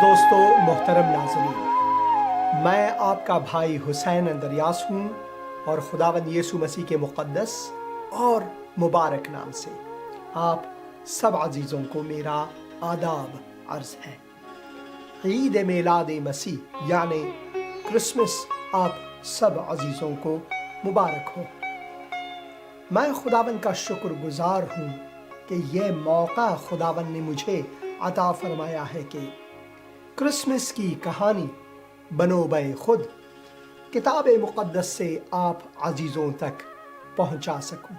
دوستو، محترم ناظرین، میں آپ کا بھائی حسین اندریاس ہوں اور خداوند یسوع مسیح کے مقدس اور مبارک نام سے آپ سب عزیزوں کو میرا آداب عرض ہے۔ عید میلاد مسیح یعنی کرسمس آپ سب عزیزوں کو مبارک ہو۔ میں خداوند کا شکر گزار ہوں کہ یہ موقع خداوند نے مجھے عطا فرمایا ہے کہ کرسمس کی کہانی بنو بے خود کتاب مقدس سے آپ عزیزوں تک پہنچا سکوں۔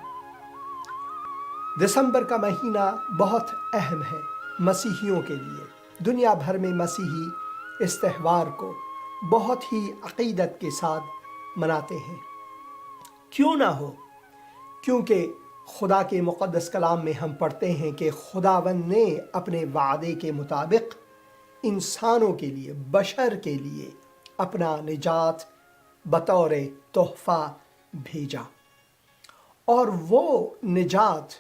دسمبر کا مہینہ بہت اہم ہے مسیحیوں کے لیے۔ دنیا بھر میں مسیحی اس تہوار کو بہت ہی عقیدت کے ساتھ مناتے ہیں۔ کیوں نہ ہو؟ کیونکہ خدا کے مقدس کلام میں ہم پڑھتے ہیں کہ خداوند نے اپنے وعدے کے مطابق انسانوں کے لیے، بشر کے لیے اپنا نجات بطور تحفہ بھیجا، اور وہ نجات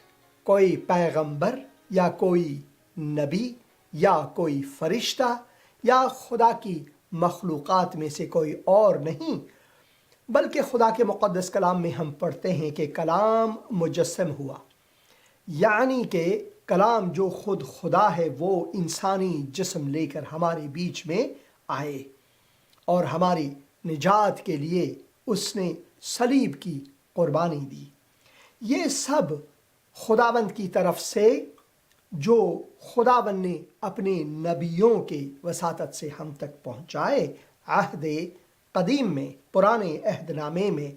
کوئی پیغمبر یا کوئی نبی یا کوئی فرشتہ یا خدا کی مخلوقات میں سے کوئی اور نہیں، بلکہ خدا کے مقدس کلام میں ہم پڑھتے ہیں کہ کلام مجسم ہوا، یعنی کہ کلام جو خود خدا ہے وہ انسانی جسم لے کر ہمارے بیچ میں آئے اور ہماری نجات کے لیے اس نے صلیب کی قربانی دی۔ یہ سب خداوند کی طرف سے جو خداوند نے اپنے نبیوں کے وساطت سے ہم تک پہنچائے عہد قدیم میں، پرانے عہد نامے میں،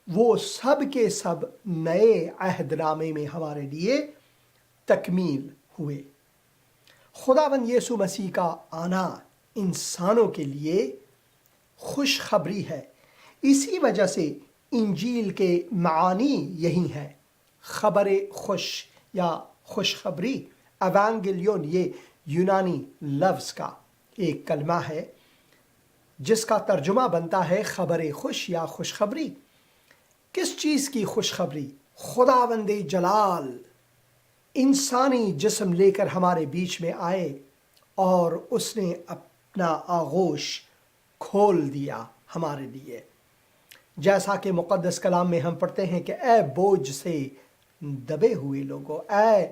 وہ سب کے سب نئے عہد نامے میں ہمارے لیے تکمیل ہوئے۔ خداوند یسوع مسیح کا آنا انسانوں کے لیے خوشخبری ہے۔ اسی وجہ سے انجیل کے معانی یہی ہیں۔ خبر خوش یا خوشخبری، ایوانگیلیون، یہ یونانی لفظ کا ایک کلمہ ہے جس کا ترجمہ بنتا ہے خبر خوش یا خوشخبری۔ کس چیز کی خوشخبری؟ خداوند جلال انسانی جسم لے کر ہمارے بیچ میں آئے اور اس نے اپنا آغوش کھول دیا ہمارے لیے، جیسا کہ مقدس کلام میں ہم پڑھتے ہیں کہ اے بوجھ سے دبے ہوئے لوگوں، اے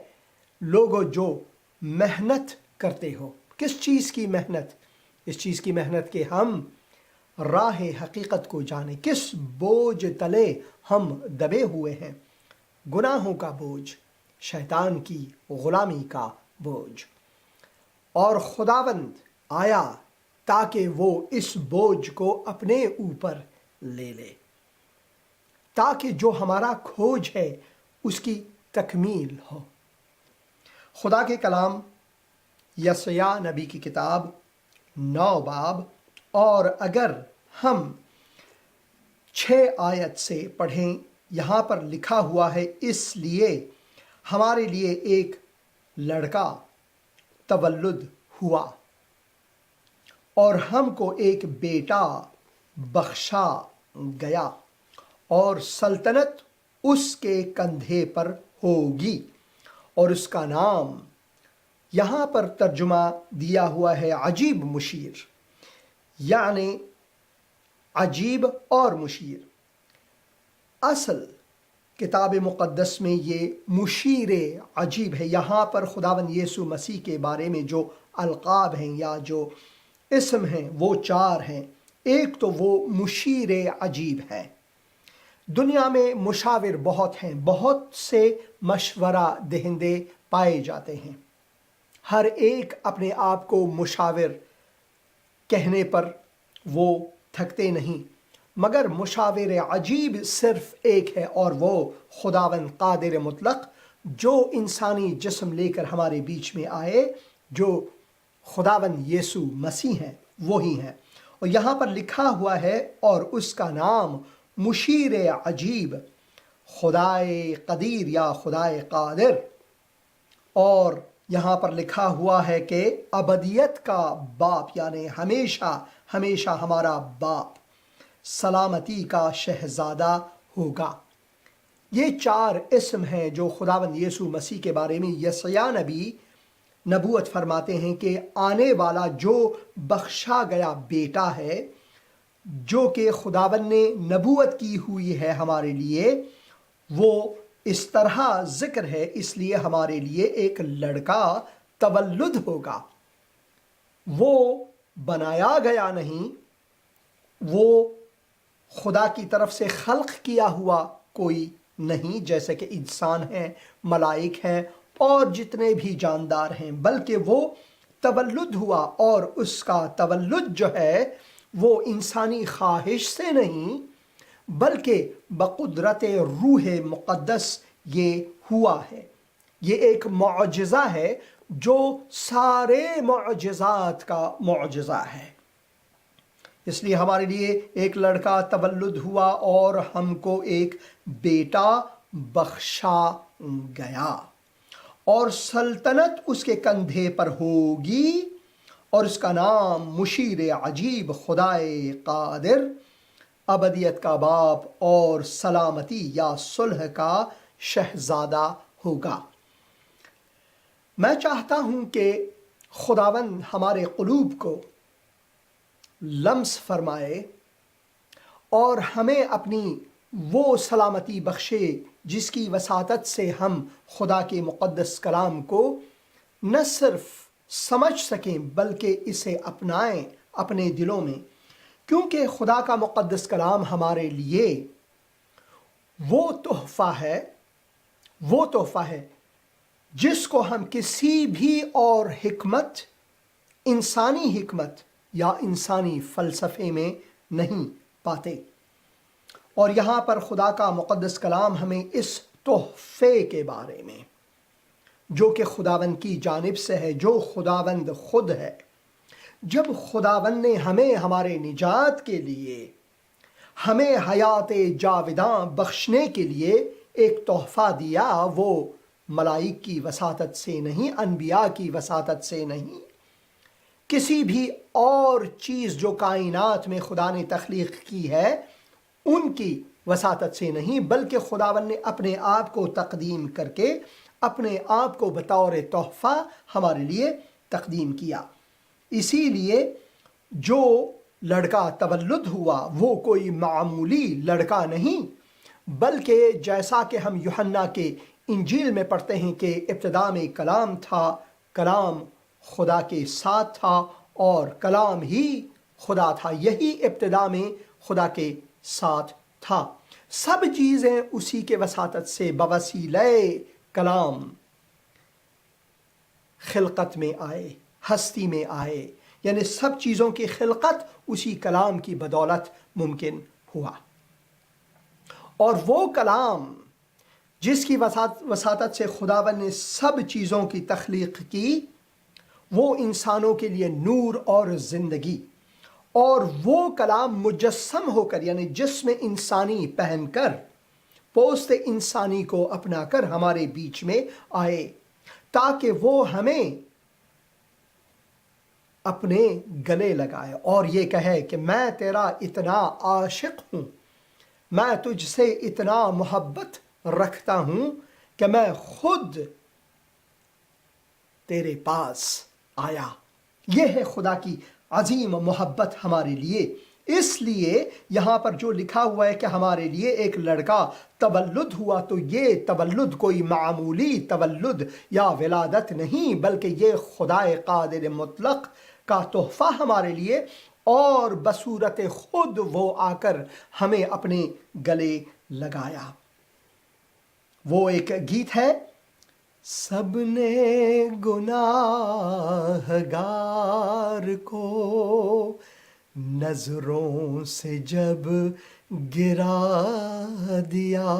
لوگوں جو محنت کرتے ہو۔ کس چیز کی محنت؟ اس چیز کی محنت کہ ہم راہ حقیقت کو جانیں۔ کس بوجھ تلے ہم دبے ہوئے ہیں؟ گناہوں کا بوجھ، شیطان کی غلامی کا بوجھ، اور خداوند آیا تاکہ وہ اس بوجھ کو اپنے اوپر لے لے، تاکہ جو ہمارا کھوج ہے اس کی تکمیل ہو۔ خدا کے کلام یسعیاہ نبی کی کتاب 9 باب، اور اگر ہم 6 آیت سے پڑھیں، یہاں پر لکھا ہوا ہے، اس لیے ہمارے لیے ایک لڑکا تولد ہوا اور ہم کو ایک بیٹا بخشا گیا، اور سلطنت اس کے کندھے پر ہوگی، اور اس کا نام یہاں پر ترجمہ دیا ہوا ہے عجیب مشیر، یعنی عجیب اور مشیر۔ اصل کتاب مقدس میں یہ مشیر عجیب ہے۔ یہاں پر خداوند یسوع مسیح کے بارے میں جو القاب ہیں یا جو اسم ہیں وہ 4 ہیں۔ ایک تو وہ مشیر عجیب ہے۔ دنیا میں مشاور بہت ہیں، بہت سے مشورہ دہندے پائے جاتے ہیں، ہر ایک اپنے آپ کو مشاور کہنے پر وہ تھکتے نہیں، مگر مشاور عجیب صرف ایک ہے، اور وہ خداوند قادر مطلق جو انسانی جسم لے کر ہمارے بیچ میں آئے، جو خداوند یسوع مسیح ہیں، وہی ہیں۔ اور یہاں پر لکھا ہوا ہے، اور اس کا نام مشیر عجیب، خدائے قدیر یا خدائے قادر، اور یہاں پر لکھا ہوا ہے کہ ابدیت کا باپ، یعنی ہمیشہ ہمیشہ ہمارا باپ، سلامتی کا شہزادہ ہوگا۔ یہ 4 اسم ہیں جو خداوند یسوع مسیح کے بارے میں یسعیاہ نبی نبوت فرماتے ہیں کہ آنے والا جو بخشا گیا بیٹا ہے، جو کہ خداوند نے نبوت کی ہوئی ہے ہمارے لیے، وہ اس طرح ذکر ہے، اس لیے ہمارے لیے ایک لڑکا تولد ہوگا۔ وہ بنایا گیا نہیں، وہ خدا کی طرف سے خلق کیا ہوا کوئی نہیں، جیسے کہ انسان ہیں، ملائک ہیں اور جتنے بھی جاندار ہیں، بلکہ وہ تولد ہوا، اور اس کا تولد جو ہے وہ انسانی خواہش سے نہیں بلکہ بقدرت روح مقدس یہ ہوا ہے۔ یہ ایک معجزہ ہے جو سارے معجزات کا معجزہ ہے۔ اس لیے ہمارے لیے ایک لڑکا تولد ہوا اور ہم کو ایک بیٹا بخشا گیا، اور سلطنت اس کے کندھے پر ہوگی، اور اس کا نام مشیر عجیب، خدائے قادر، ابدیت کا باپ اور سلامتی یا صلح کا شہزادہ ہوگا۔ میں چاہتا ہوں کہ خداوند ہمارے قلوب کو لمس فرمائے اور ہمیں اپنی وہ سلامتی بخشے جس کی وساطت سے ہم خدا کے مقدس کلام کو نہ صرف سمجھ سکیں بلکہ اسے اپنائیں اپنے دلوں میں، کیونکہ خدا کا مقدس کلام ہمارے لیے وہ تحفہ ہے جس کو ہم کسی بھی اور حکمت، انسانی حکمت یا انسانی فلسفے میں نہیں پاتے۔ اور یہاں پر خدا کا مقدس کلام ہمیں اس تحفے کے بارے میں، جو کہ خداوند کی جانب سے ہے، جو خداوند خود ہے، جب خداوند نے ہمیں ہمارے نجات کے لیے، ہمیں حیات جاوداں بخشنے کے لیے ایک تحفہ دیا، وہ ملائک کی وساطت سے نہیں، انبیاء کی وساطت سے نہیں، کسی بھی اور چیز جو کائنات میں خدا نے تخلیق کی ہے ان کی وساطت سے نہیں، بلکہ خداوند نے اپنے آپ کو تقدیم کر کے اپنے آپ کو بطور تحفہ ہمارے لیے تقدیم کیا۔ اسی لیے جو لڑکا تولد ہوا وہ کوئی معمولی لڑکا نہیں، بلکہ جیسا کہ ہم یوحنا کے انجیل میں پڑھتے ہیں کہ ابتدا میں کلام تھا، کلام خدا کے ساتھ تھا اور کلام ہی خدا تھا، یہی ابتدا میں خدا کے ساتھ تھا۔ سب چیزیں اسی کے وساطت سے بوسیلہ کلام خلقت میں آئے، ہستی میں آئے، یعنی سب چیزوں کی خلقت اسی کلام کی بدولت ممکن ہوا۔ اور وہ کلام جس کی وساطت سے خداوند نے سب چیزوں کی تخلیق کی، وہ انسانوں کے لیے نور اور زندگی، اور وہ کلام مجسم ہو کر، یعنی جسم انسانی پہن کر، پوست انسانی کو اپنا کر ہمارے بیچ میں آئے، تاکہ وہ ہمیں اپنے گلے لگائے اور یہ کہے کہ میں تیرا اتنا عاشق ہوں، میں تجھ سے اتنا محبت رکھتا ہوں کہ میں خود تیرے پاس آیا۔ یہ ہے خدا کی عظیم محبت ہمارے لیے۔ اس لیے یہاں پر جو لکھا ہوا ہے کہ ہمارے لیے ایک لڑکا تولد ہوا، تو یہ تولد کوئی معمولی تولد یا ولادت نہیں، بلکہ یہ خدائے قادر مطلق کا تحفہ ہمارے لیے، اور بصورت خود وہ آ کر ہمیں اپنے گلے لگایا۔ وہ ایک گیت ہے، سب نے گناہ گار کو نظروں سے جب گرا دیا،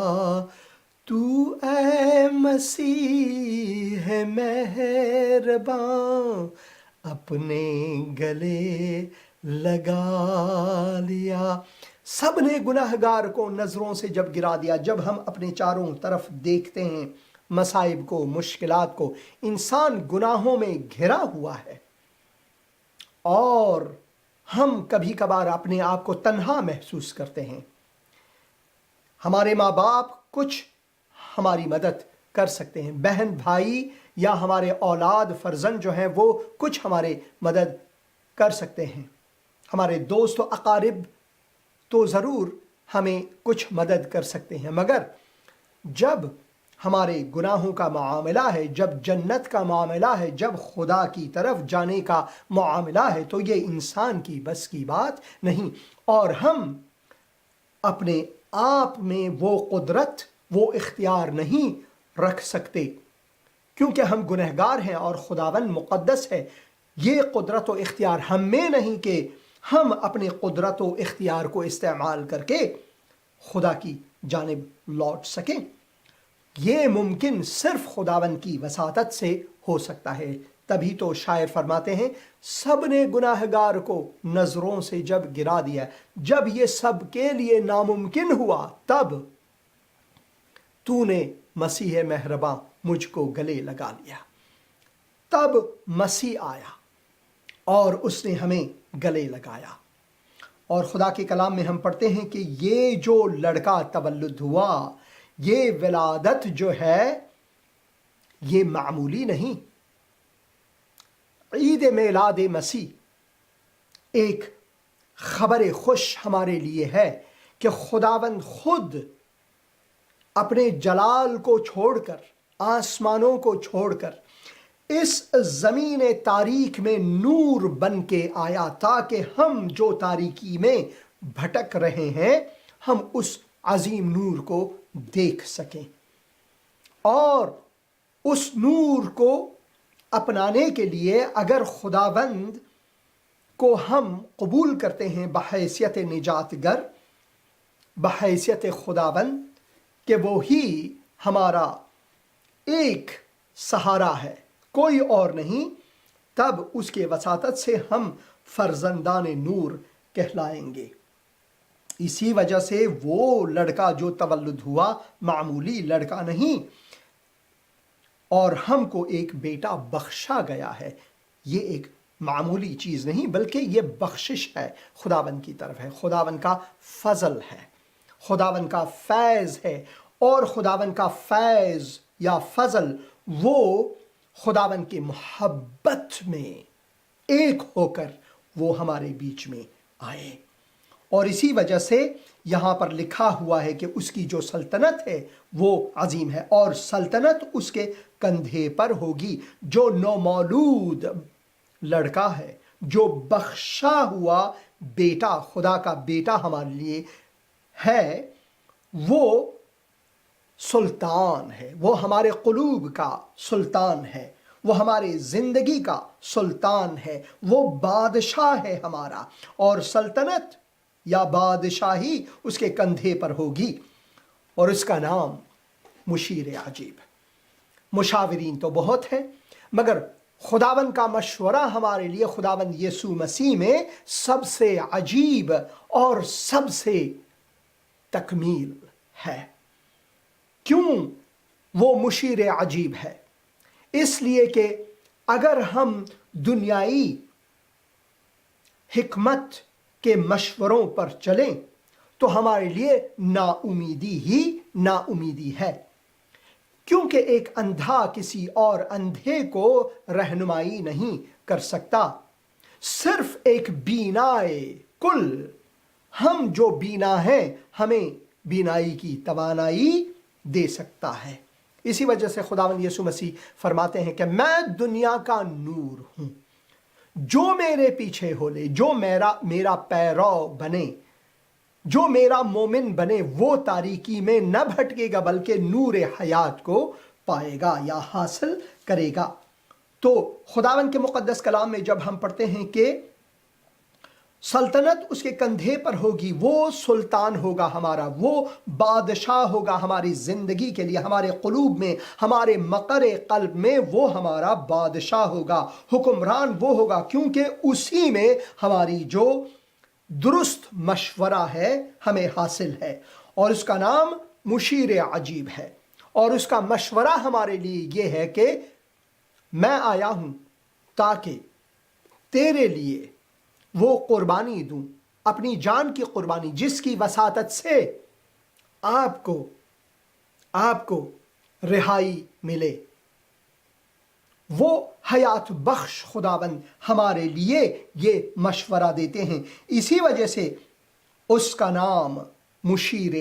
تو اے مسیح مہرباں اپنے گلے لگا لیا۔ سب نے گناہ گار کو نظروں سے جب گرا دیا۔ جب ہم اپنے چاروں طرف دیکھتے ہیں مصائب کو، مشکلات کو، انسان گناہوں میں گھرا ہوا ہے، اور ہم کبھی کبھار اپنے آپ کو تنہا محسوس کرتے ہیں۔ ہمارے ماں باپ کچھ ہماری مدد کر سکتے ہیں، بہن بھائی یا ہمارے اولاد فرزند جو ہیں وہ کچھ ہمارے مدد کر سکتے ہیں، ہمارے دوست و اقارب تو ضرور ہمیں کچھ مدد کر سکتے ہیں، مگر جب ہمارے گناہوں کا معاملہ ہے، جب جنت کا معاملہ ہے، جب خدا کی طرف جانے کا معاملہ ہے، تو یہ انسان کی بس کی بات نہیں، اور ہم اپنے آپ میں وہ قدرت، وہ اختیار نہیں رکھ سکتے، کیونکہ ہم گنہگار ہیں اور خداوند مقدس ہے۔ یہ قدرت و اختیار ہم میں نہیں کہ ہم اپنے قدرت و اختیار کو استعمال کر کے خدا کی جانب لوٹ سکیں۔ یہ ممکن صرف خداوند کی وساطت سے ہو سکتا ہے۔ تبھی تو شاعر فرماتے ہیں، سب نے گناہگار کو نظروں سے جب گرا دیا، جب یہ سب کے لیے ناممکن ہوا، تب تو نے مسیح مہرباں مجھ کو گلے لگا لیا۔ تب مسیح آیا اور اس نے ہمیں گلے لگایا۔ اور خدا کے کلام میں ہم پڑھتے ہیں کہ یہ جو لڑکا تولد ہوا، یہ ولادت جو ہے یہ معمولی نہیں۔ عید میلاد مسیح ایک خبر خوش ہمارے لیے ہے کہ خداوند خود اپنے جلال کو چھوڑ کر، آسمانوں کو چھوڑ کر اس زمین تاریک میں نور بن کے آیا، تاکہ ہم جو تاریکی میں بھٹک رہے ہیں ہم اس عظیم نور کو دیکھ سکیں، اور اس نور کو اپنانے کے لیے اگر خداوند کو ہم قبول کرتے ہیں بحیثیت نجات گر، بحیثیت خداوند کہ وہی ہمارا ایک سہارا ہے، کوئی اور نہیں، تب اس کے وساطت سے ہم فرزندان نور کہلائیں گے۔ اسی وجہ سے وہ لڑکا جو تولد ہوا معمولی لڑکا نہیں، اور ہم کو ایک بیٹا بخشا گیا ہے۔ یہ ایک معمولی چیز نہیں بلکہ یہ بخشش ہے، خداوند کی طرف ہے، خداوند کا فضل ہے، خداوند کا فیض ہے، اور خداوند کا فیض یا فضل وہ خداوند کی محبت میں ایک ہو کر وہ ہمارے بیچ میں آئے، اور اسی وجہ سے یہاں پر لکھا ہوا ہے کہ اس کی جو سلطنت ہے وہ عظیم ہے، اور سلطنت اس کے کندھے پر ہوگی۔ جو نومولود لڑکا ہے، جو بخشا ہوا بیٹا، خدا کا بیٹا ہمارے لیے ہے، وہ سلطان ہے، وہ ہمارے قلوب کا سلطان ہے، وہ ہماری زندگی کا سلطان ہے، وہ بادشاہ ہے ہمارا، اور سلطنت یا بادشاہی اس کے کندھے پر ہوگی، اور اس کا نام مشیر عجیب۔ مشاورین تو بہت ہیں، مگر خداوند کا مشورہ ہمارے لیے خداوند یسوع مسیح میں سب سے عجیب اور سب سے تکمیل ہے۔ کیوں وہ مشیر عجیب ہے؟ اس لیے کہ اگر ہم دنیائی حکمت کے مشوروں پر چلیں تو ہمارے لیے نا امیدی ہی نا امیدی ہے، کیونکہ ایک اندھا کسی اور اندھے کو رہنمائی نہیں کر سکتا، صرف ایک بینائے کل، ہم جو بینا ہیں، ہمیں بینائی کی توانائی دے سکتا ہے۔ اسی وجہ سے خداوند یسوع مسیح فرماتے ہیں کہ میں دنیا کا نور ہوں، جو میرے پیچھے ہو لے، جو میرا پیرو بنے، جو میرا مومن بنے، وہ تاریکی میں نہ بھٹکے گا بلکہ نور حیات کو پائے گا یا حاصل کرے گا۔ تو خداوند کے مقدس کلام میں جب ہم پڑھتے ہیں کہ سلطنت اس کے کندھے پر ہوگی، وہ سلطان ہوگا ہمارا، وہ بادشاہ ہوگا ہماری زندگی کے لیے، ہمارے قلوب میں، ہمارے مقر قلب میں وہ ہمارا بادشاہ ہوگا، حکمران وہ ہوگا، کیونکہ اسی میں ہماری جو درست مشورہ ہے ہمیں حاصل ہے، اور اس کا نام مشیر عجیب ہے، اور اس کا مشورہ ہمارے لیے یہ ہے کہ میں آیا ہوں تاکہ تیرے لیے وہ قربانی دوں، اپنی جان کی قربانی، جس کی وساطت سے آپ کو رہائی ملے، وہ حیات بخش خداوند ہمارے لیے یہ مشورہ دیتے ہیں، اسی وجہ سے اس کا نام مشیر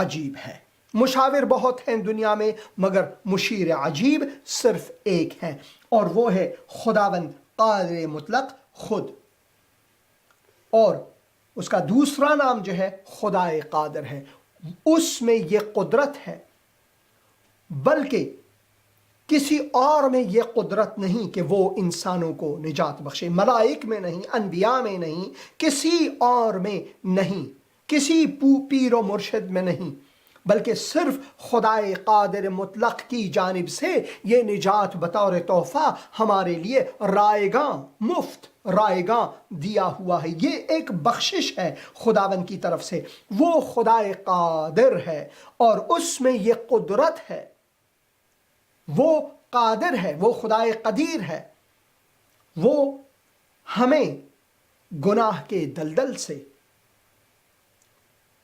عجیب ہے۔ مشاور بہت ہیں دنیا میں، مگر مشیر عجیب صرف ایک ہے، اور وہ ہے خداوند قادر مطلق خود۔ اور اس کا دوسرا نام جو ہے خدائے قادر ہے۔ اس میں یہ قدرت ہے، بلکہ کسی اور میں یہ قدرت نہیں کہ وہ انسانوں کو نجات بخشے، ملائک میں نہیں، انبیاء میں نہیں، کسی اور میں نہیں، کسی پیر و مرشد میں نہیں، بلکہ صرف خدائے قادر مطلق کی جانب سے یہ نجات بطور تحفہ ہمارے لیے رائگاں، مفت رائگاں دیا ہوا ہے۔ یہ ایک بخشش ہے خداوند کی طرف سے۔ وہ خدائے قادر ہے اور اس میں یہ قدرت ہے، وہ قادر ہے، وہ خدائے قدیر ہے۔ وہ ہمیں گناہ کے دلدل سے،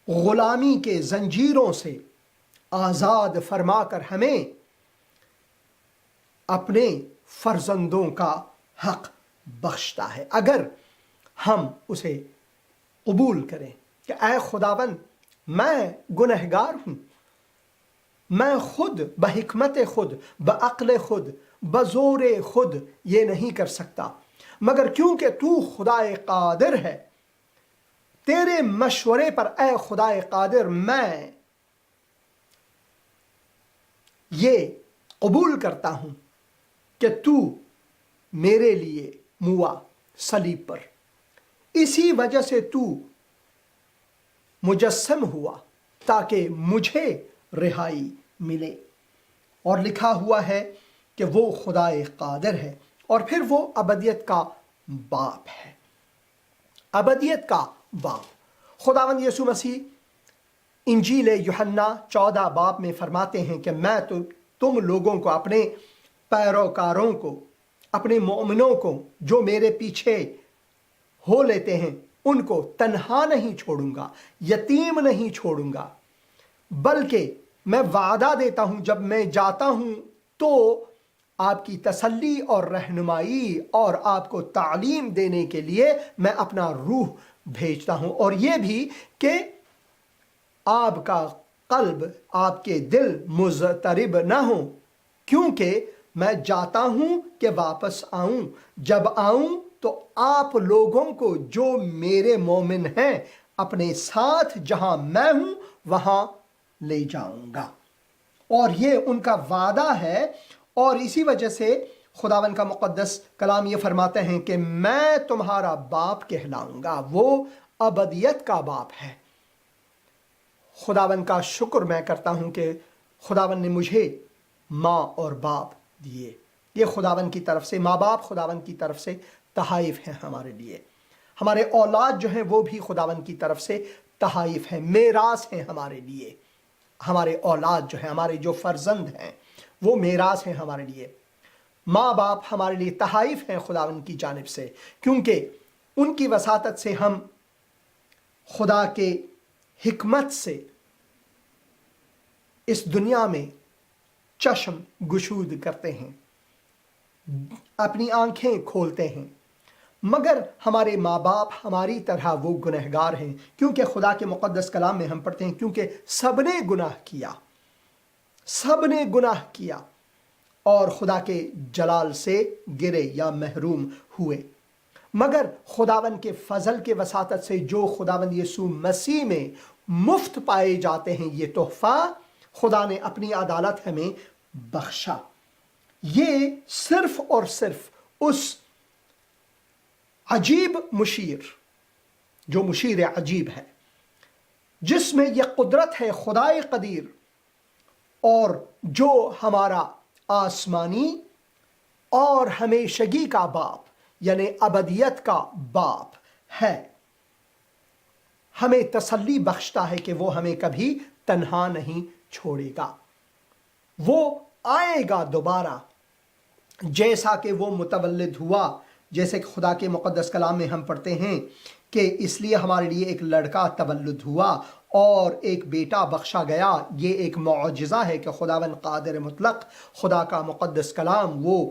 غلامی کے زنجیروں سے آزاد فرما کر ہمیں اپنے فرزندوں کا حق بخشتا ہے، اگر ہم اسے قبول کریں کہ اے خداوند میں گنہگار ہوں، میں خود بحکمت خود، بعقل خود، بزور خود یہ نہیں کر سکتا، مگر کیونکہ تو خدائے قادر ہے، تیرے مشورے پر اے خدائے قادر میں یہ قبول کرتا ہوں کہ تو میرے لیے موا صلیب پر، اسی وجہ سے تو مجسم ہوا تاکہ مجھے رہائی ملے۔ اور لکھا ہوا ہے کہ وہ خدائے قادر ہے، اور پھر وہ ابدیت کا باپ ہے، ابدیت کا باپ۔ خداوند یسوع مسیح انجیل یوحنا 14 باب میں فرماتے ہیں کہ میں تو تم لوگوں کو، اپنے پیروکاروں کو، اپنے مومنوں کو جو میرے پیچھے ہو لیتے ہیں، ان کو تنہا نہیں چھوڑوں گا، یتیم نہیں چھوڑوں گا، بلکہ میں وعدہ دیتا ہوں جب میں جاتا ہوں تو آپ کی تسلی اور رہنمائی اور آپ کو تعلیم دینے کے لیے میں اپنا روح بھیجتا ہوں، اور یہ بھی کہ آپ کا قلب، آپ کے دل مضطرب نہ ہو، کیونکہ میں جاتا ہوں کہ واپس آؤں، جب آؤں تو آپ لوگوں کو جو میرے مومن ہیں اپنے ساتھ جہاں میں ہوں وہاں لے جاؤں گا۔ اور یہ ان کا وعدہ ہے، اور اسی وجہ سے خداوند کا مقدس کلام یہ فرماتے ہیں کہ میں تمہارا باپ کہلاؤں گا۔ وہ ابدیت کا باپ ہے۔ خداوند کا شکر میں کرتا ہوں کہ خداوند نے مجھے ماں اور باپ دیے۔ یہ خداوند کی طرف سے، ماں باپ خداوند کی طرف سے تحائف ہیں ہمارے لیے۔ ہمارے اولاد جو ہیں وہ بھی خداوند کی طرف سے تحائف ہیں، میراث ہیں ہمارے لیے۔ ہمارے اولاد جو ہیں، ہمارے جو فرزند ہیں، وہ میراث ہیں ہمارے لیے۔ ماں باپ ہمارے لیے تحائف ہیں خداوند کی جانب سے، کیونکہ ان کی وساطت سے ہم خدا کے حکمت سے اس دنیا میں چشم گشود کرتے ہیں، اپنی آنکھیں کھولتے ہیں، مگر ہمارے ماں باپ ہماری طرح وہ گنہگار ہیں، کیونکہ خدا کے مقدس کلام میں ہم پڑھتے ہیں کیونکہ سب نے گناہ کیا، سب نے گناہ کیا اور خدا کے جلال سے گرے یا محروم ہوئے، مگر خداوند کے فضل کے وساطت سے جو خداوند یسوع مسیح میں مفت پائے جاتے ہیں، یہ تحفہ خدا نے اپنی عدالت ہمیں بخشا۔ یہ صرف اور صرف اس عجیب مشیر، جو مشیر عجیب ہے، جس میں یہ قدرت ہے خدائے قدیر، اور جو ہمارا آسمانی اور ہمیشگی کا باپ یعنی ابدیت کا باپ ہے، ہمیں تسلی بخشتا ہے کہ وہ ہمیں کبھی تنہا نہیں چھوڑے گا۔ وہ آئے گا دوبارہ، جیسا کہ وہ متولد ہوا، جیسے کہ خدا کے مقدس کلام میں ہم پڑھتے ہیں کہ اس لیے ہمارے لیے ایک لڑکا تولد ہوا اور ایک بیٹا بخشا گیا۔ یہ ایک معجزہ ہے کہ خداوند قادر مطلق، خدا کا مقدس کلام، وہ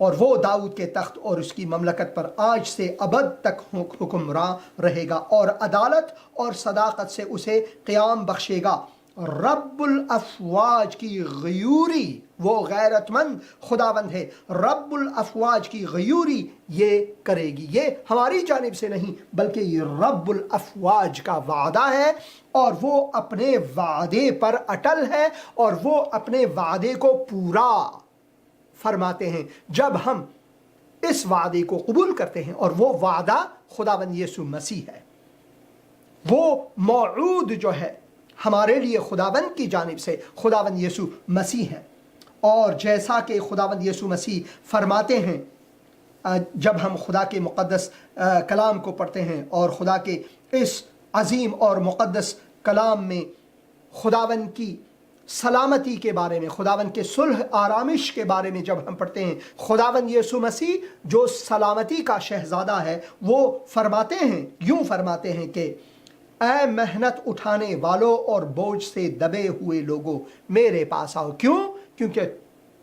اور وہ داؤد کے تخت اور اس کی مملکت پر آج سے ابد تک حکمراں رہے گا، اور عدالت اور صداقت سے اسے قیام بخشے گا۔ رب الافواج کی غیوری، وہ غیرت مند خداوند ہے، رب الافواج کی غیوری یہ کرے گی۔ یہ ہماری جانب سے نہیں بلکہ یہ رب الافواج کا وعدہ ہے، اور وہ اپنے وعدے پر اٹل ہے، اور وہ اپنے وعدے کو پورا فرماتے ہیں جب ہم اس وعدے کو قبول کرتے ہیں، اور وہ وعدہ خداوند یسوع مسیح ہے۔ وہ موعود جو ہے ہمارے لیے خداوند کی جانب سے خداوند یسوع مسیح ہے، اور جیسا کہ خداوند یسوع مسیح فرماتے ہیں جب ہم خدا کے مقدس کلام کو پڑھتے ہیں، اور خدا کے اس عظیم اور مقدس کلام میں خداوند کی سلامتی کے بارے میں، خداوند کے صلح آرامش کے بارے میں جب ہم پڑھتے ہیں، خداوند یسوع مسیح جو سلامتی کا شہزادہ ہے وہ فرماتے ہیں، یوں فرماتے ہیں کہ اے محنت اٹھانے والوں اور بوجھ سے دبے ہوئے لوگوں میرے پاس آؤ۔ کیوں؟ کیونکہ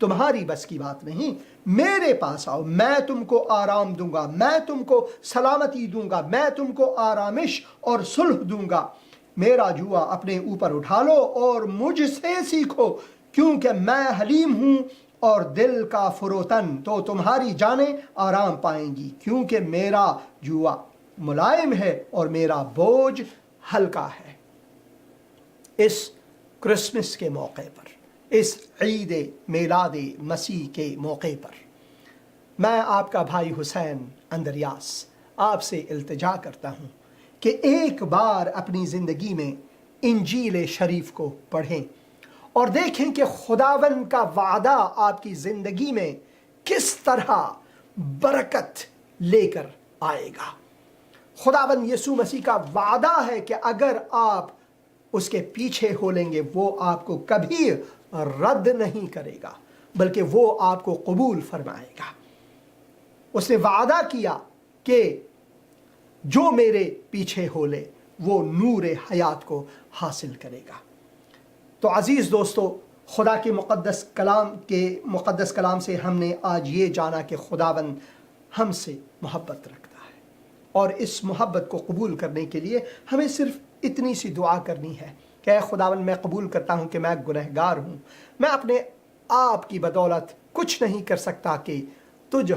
تمہاری بس کی بات نہیں، میرے پاس آؤ، میں تم کو آرام دوں گا، میں تم کو سلامتی دوں گا، میں تم کو آرامش اور صلح دوں گا۔ میرا جوا اپنے اوپر اٹھا لو اور مجھ سے سیکھو، کیونکہ میں حلیم ہوں اور دل کا فروتن، تو تمہاری جانیں آرام پائیں گی، کیونکہ میرا جوا ملائم ہے اور میرا بوجھ ہلکا ہے۔ اس کرسمس کے موقع پر، اس عید میلاد مسیح کے موقع پر، میں آپ کا بھائی حسین اندریاس آپ سے التجا کرتا ہوں کہ ایک بار اپنی زندگی میں انجیل شریف کو پڑھیں اور دیکھیں کہ خداوند کا وعدہ آپ کی زندگی میں کس طرح برکت لے کر آئے گا۔ خداوند یسوع مسیح کا وعدہ ہے کہ اگر آپ اس کے پیچھے ہو لیں گے وہ آپ کو کبھی رد نہیں کرے گا بلکہ وہ آپ کو قبول فرمائے گا۔ اس نے وعدہ کیا کہ جو میرے پیچھے ہو لے وہ نور حیات کو حاصل کرے گا۔ تو عزیز دوستو، خدا کے مقدس کلام سے ہم نے آج یہ جانا کہ خداوند ہم سے محبت رکھتا ہے، اور اس محبت کو قبول کرنے کے لیے ہمیں صرف اتنی سی دعا کرنی ہے کہ اے خداوند، میں قبول کرتا ہوں کہ میں گنہگار ہوں، میں اپنے آپ کی بدولت کچھ نہیں کر سکتا کہ تجھ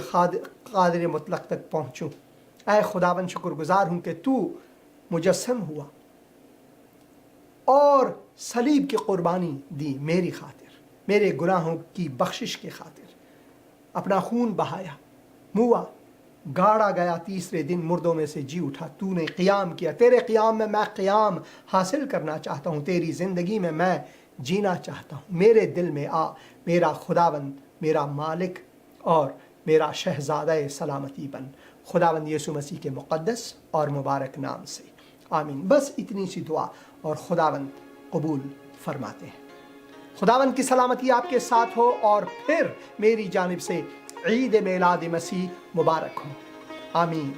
قادر مطلق تک پہنچوں۔ اے خداوند، شکر گزار ہوں کہ تو مجسم ہوا اور صلیب کی قربانی دی میری خاطر، میرے گناہوں کی بخشش کی خاطر، اپنا خون بہایا، موا، گاڑا گیا، تیسرے دن مردوں میں سے جی اٹھا، تو نے قیام کیا۔ تیرے قیام میں قیام حاصل کرنا چاہتا ہوں، تیری زندگی میں جینا چاہتا ہوں۔ میرے دل میں آ، میرا خداوند، میرا مالک اور میرا شہزادہ سلامتی بن، خداوند یسوع مسیح کے مقدس اور مبارک نام سے آمین۔ بس اتنی سی دعا اور خداوند قبول فرماتے ہیں۔ خداوند کی سلامتی آپ کے ساتھ ہو، اور پھر میری جانب سے عید میلاد مسیح مبارک ہو، آمین۔